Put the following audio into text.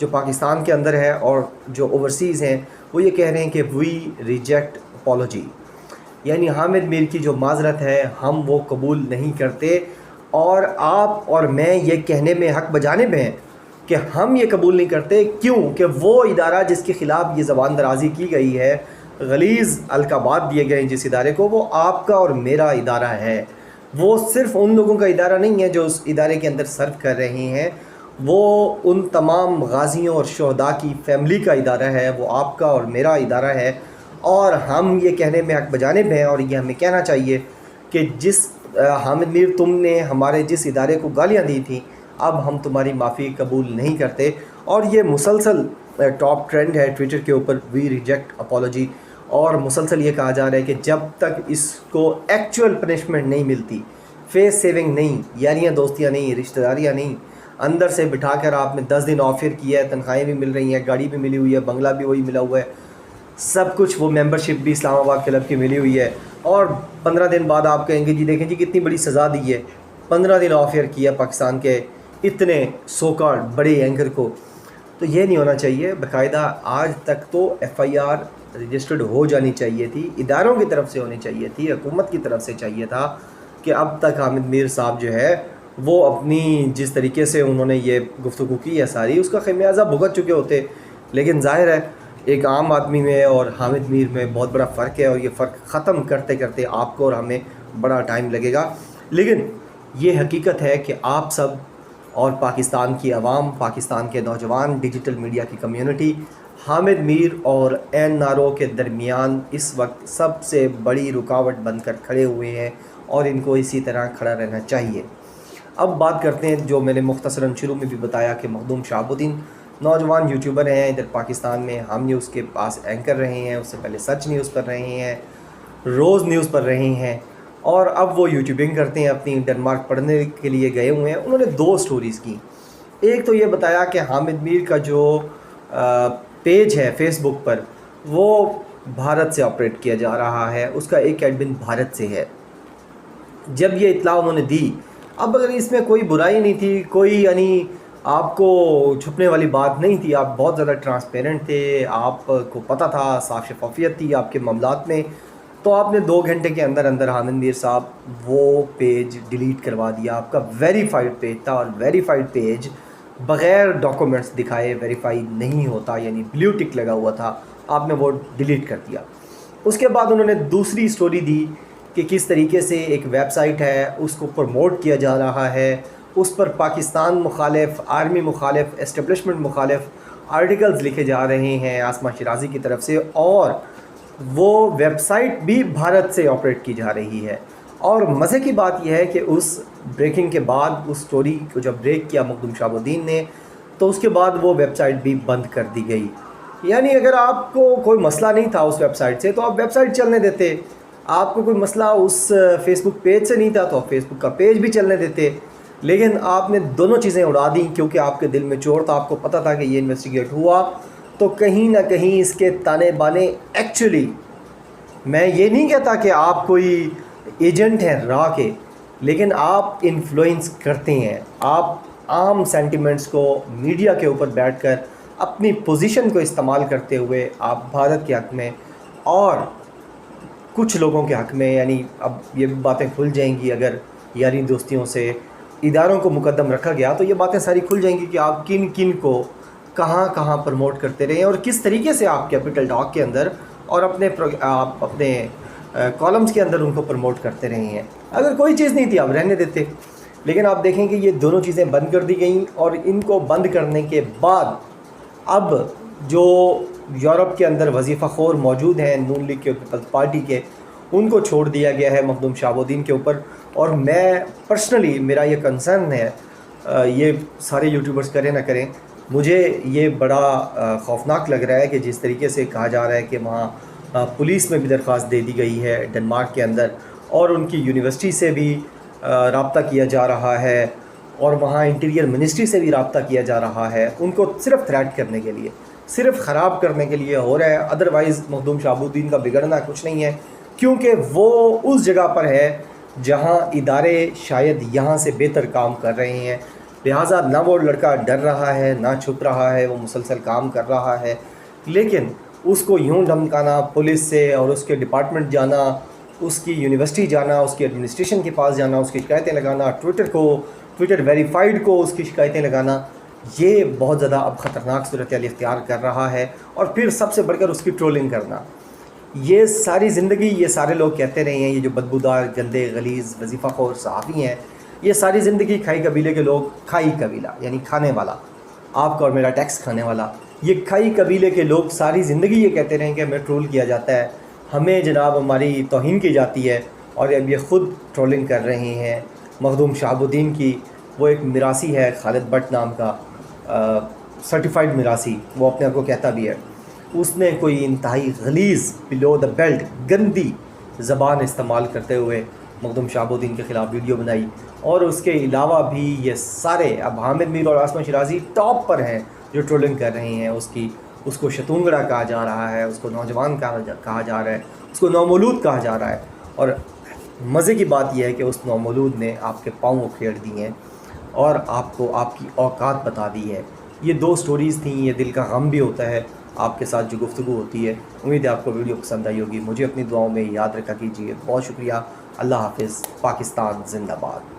جو پاکستان کے اندر ہے اور جو اوورسیز ہیں وہ یہ کہہ رہے ہیں کہ وی ریجیکٹ اپالوجی، یعنی حامد میر کی جو معذرت ہے ہم وہ قبول نہیں کرتے، اور آپ اور میں یہ کہنے میں حق بجانب ہیں کہ ہم یہ قبول نہیں کرتے، کیوں کہ وہ ادارہ جس کے خلاف یہ زبان درازی کی گئی ہے، غلیظ القابات دیے گئے ہیں جس ادارے کو، وہ آپ کا اور میرا ادارہ ہے۔ وہ صرف ان لوگوں کا ادارہ نہیں ہے جو اس ادارے کے اندر سرو کر رہے ہیں، وہ ان تمام غازیوں اور شہداء کی فیملی کا ادارہ ہے، وہ آپ کا اور میرا ادارہ ہے، اور ہم یہ کہنے میں حق بجانب ہیں، اور یہ ہمیں کہنا چاہیے کہ جس حامد میر تم نے ہمارے جس ادارے کو گالیاں دی تھیں، اب ہم تمہاری معافی قبول نہیں کرتے۔ اور یہ مسلسل ٹاپ ٹرینڈ ہے ٹویٹر کے اوپر، وی ریجیکٹ اپالوجی، اور مسلسل یہ کہا جا رہا ہے کہ جب تک اس کو ایکچوئل پنشمنٹ نہیں ملتی، فیس سیونگ نہیں، یاریاں دوستیاں نہیں، رشتہ داریاں نہیں، اندر سے بٹھا کر آپ نے 10 دن آفر کیا ہے، تنخواہیں بھی مل رہی ہیں، گاڑی بھی ملی ہوئی ہے، بنگلہ بھی وہی ملا ہوا ہے، سب کچھ، وہ ممبرشپ بھی اسلام آباد کلب کی ملی ہوئی ہے، اور 15 دن بعد آپ کہیں گے جی دیکھیں جی کتنی بڑی سزا دی ہے، 15 دن آفر کیا پاکستان کے اتنے سو کارڈ بڑے اینکر کو۔ تو یہ نہیں ہونا چاہیے، باقاعدہ آج تک تو ایف آئی آر رجسٹرڈ ہو جانی چاہیے تھی، اداروں کی طرف سے ہونی چاہیے تھی، حکومت کی طرف سے چاہیے تھا، کہ اب تک حامد میر صاحب جو ہے وہ اپنی جس طریقے سے انہوں نے یہ گفتگو کی ہے ساری، اس کا خمیازہ بھگت چکے ہوتے۔ لیکن ظاہر ہے ایک عام آدمی میں اور حامد میر میں بہت بڑا فرق ہے، اور یہ فرق ختم کرتے کرتے آپ کو اور ہمیں بڑا ٹائم لگے گا، لیکن یہ حقیقت ہے کہ آپ سب اور پاکستان کی عوام، پاکستان کے نوجوان، ڈیجیٹل میڈیا کی کمیونٹی حامد میر اور این آر او کے درمیان اس وقت سب سے بڑی رکاوٹ بن کر کھڑے ہوئے ہیں، اور ان کو اسی طرح کھڑا رہنا چاہیے۔ اب بات کرتے ہیں جو میں نے مختصراً شروع میں بھی بتایا کہ مخدوم شہاب الدین نوجوان یوٹیوبر ہیں ادھر پاکستان میں، ہم نیوز کے پاس اینکر رہے ہیں، اس سے پہلے سچ نیوز پر رہے ہیں، روز نیوز پر رہے ہیں، اور اب وہ یوٹیوبنگ کرتے ہیں، اپنی ڈنمارک پڑھنے کے لیے گئے ہوئے ہیں۔ انہوں نے 2 سٹوریز کی، ایک تو یہ بتایا کہ حامد میر کا جو پیج ہے فیس بک پر وہ بھارت سے آپریٹ کیا جا رہا ہے، اس کا ایک ایڈمن بھارت سے ہے۔ جب یہ اطلاع انہوں نے دی، اب اگر اس میں کوئی برائی نہیں تھی، کوئی یعنی آپ کو چھپنے والی بات نہیں تھی، آپ بہت زیادہ ٹرانسپیرنٹ تھے، آپ کو پتہ تھا، صاف شفافیت تھی آپ کے معاملات میں، تو آپ نے 2 گھنٹے کے اندر اندر حامد میر صاحب وہ پیج ڈیلیٹ کروا دیا۔ آپ کا ویریفائڈ پیج تھا، اور ویریفائڈ پیج بغیر ڈاکومنٹس دکھائے ویریفائی نہیں ہوتا، یعنی بلیو ٹک لگا ہوا تھا، آپ نے وہ ڈیلیٹ کر دیا۔ اس کے بعد انہوں نے دوسری سٹوری دی کہ کس طریقے سے ایک ویب سائٹ ہے اس کو پروموٹ کیا جا رہا ہے، اس پر پاکستان مخالف، آرمی مخالف، اسٹیبلشمنٹ مخالف آرٹیکلز لکھے جا رہے ہیں آسما شیرازی کی طرف سے، اور وہ ویب سائٹ بھی بھارت سے آپریٹ کی جا رہی ہے۔ اور مزے کی بات یہ ہے کہ اس بریکنگ کے بعد، اس سٹوری کو جب بریک کیا مخدوم شہاب الدین نے، تو اس کے بعد وہ ویب سائٹ بھی بند کر دی گئی۔ یعنی اگر آپ کو کوئی مسئلہ نہیں تھا اس ویب سائٹ سے تو آپ ویب سائٹ چلنے دیتے، آپ کو کوئی مسئلہ اس فیس بک پیج سے نہیں تھا تو آپ فیس بک کا پیج بھی چلنے دیتے، لیکن آپ نے دونوں چیزیں اڑا دیں کیونکہ آپ کے دل میں چور تھا، آپ کو پتہ تھا کہ یہ انویسٹیگیٹ ہوا، تو کہیں نہ کہیں اس کے تانے بانے ایکچولی، میں یہ نہیں کہتا کہ آپ کوئی ایجنٹ ہیں را کے، لیکن آپ انفلوئنس کرتے ہیں، آپ عام سینٹیمنٹس کو میڈیا کے اوپر بیٹھ کر اپنی پوزیشن کو استعمال کرتے ہوئے آپ بھارت کے حق میں اور کچھ لوگوں کے حق میں، یعنی اب یہ باتیں کھل جائیں گی، اگر یاری دوستیوں سے اداروں کو مقدم رکھا گیا تو یہ باتیں ساری کھل جائیں گی کہ آپ کن کن کو کہاں کہاں پروموٹ کرتے رہے ہیں، اور کس طریقے سے آپ کیپٹل ٹاک کے اندر اور اپنے کالمز کے اندر ان کو پروموٹ کرتے رہے ہیں۔ اگر کوئی چیز نہیں تھی آپ رہنے دیتے، لیکن آپ دیکھیں کہ یہ دونوں چیزیں بند کر دی گئیں، اور ان کو بند کرنے کے بعد اب جو یورپ کے اندر وظیفہ خور موجود ہیں نون لیگ کے پیپلز پارٹی کے، ان کو چھوڑ دیا گیا ہے مخدوم شہاب الدین کے اوپر۔ اور میں پرسنلی، میرا یہ کنسرن ہے، یہ سارے یوٹیوبرز کریں نہ کریں، مجھے یہ بڑا خوفناک لگ رہا ہے کہ جس طریقے سے کہا جا رہا ہے کہ وہاں پولیس میں بھی درخواست دے دی گئی ہے ڈنمارک کے اندر، اور ان کی یونیورسٹی سے بھی رابطہ کیا جا رہا ہے، اور وہاں انٹیریئر منسٹری سے بھی رابطہ کیا جا رہا ہے، ان کو صرف تھریٹ کرنے کے لیے، صرف خراب کرنے کے لیے ہو رہا ہے۔ ادروائز مخدوم شہاب الدین کا بگڑنا کچھ نہیں ہے، کیونکہ وہ اس جگہ پر ہے جہاں ادارے شاید یہاں سے بہتر کام کر رہے ہیں۔ لہٰذا نہ وہ لڑکا ڈر رہا ہے، نہ چھپ رہا ہے، وہ مسلسل کام کر رہا ہے، لیکن اس کو یوں دھمکانا، پولیس سے اور اس کے ڈپارٹمنٹ جانا، اس کی یونیورسٹی جانا، اس کی ایڈمنسٹریشن کے پاس جانا، اس کی شکایتیں لگانا، ٹویٹر ویریفائڈ کو اس کی شکایتیں لگانا، یہ بہت زیادہ اب خطرناک صورتحال اختیار کر رہا ہے۔ اور پھر سب سے بڑھ کر اس کی ٹرولنگ کرنا، یہ ساری زندگی یہ سارے لوگ کہتے رہے ہیں، یہ جو بدبودار گندے غلیظ وظیفہ خور صحافی ہیں، یہ ساری زندگی کھائی قبیلے کے لوگ، کھائی قبیلہ یعنی کھانے والا، آپ کا اور میرا ٹیکس کھانے والا، یہ کھائی قبیلے کے لوگ ساری زندگی یہ کہتے رہے کہ ہمیں ٹرول کیا جاتا ہے، ہمیں جناب ہماری توہین کی جاتی ہے، اور اب یہ خود ٹرولنگ کر رہے ہیں۔ مخدوم شہاب الدین کی وہ ایک میراثی ہے خالد بٹ نام کا، سرٹیفائیڈ میراثی، وہ اپنے آپ کو کہتا بھی ہے، اس نے کوئی انتہائی غلیظ بلو دا بیلٹ گندی زبان استعمال کرتے ہوئے مخدوم شہاب الدین کے خلاف ویڈیو بنائی۔ اور اس کے علاوہ بھی یہ سارے اب حامد میر اور عاصمہ شیرازی ٹاپ پر ہیں جو ٹرولنگ کر رہے ہیں، اس کو شتونگڑا کہا جا رہا ہے، اس کو نوجوان کہا جا رہا ہے، اس کو نومولود کہا جا رہا ہے، اور مزے کی بات یہ ہے کہ اس نومولود نے آپ کے پاؤں اکھیڑ دی ہیں اور آپ کو آپ کی اوقات بتا دی ہے۔ یہ دو سٹوریز تھیں، یہ دل کا غم بھی ہوتا ہے آپ کے ساتھ جو گفتگو ہوتی ہے۔ امید ہے آپ کو ویڈیو پسند آئی ہوگی، مجھے اپنی دعاؤں میں یاد رکھا کیجیے۔ بہت شکریہ، اللہ حافظ، پاکستان زندہ باد۔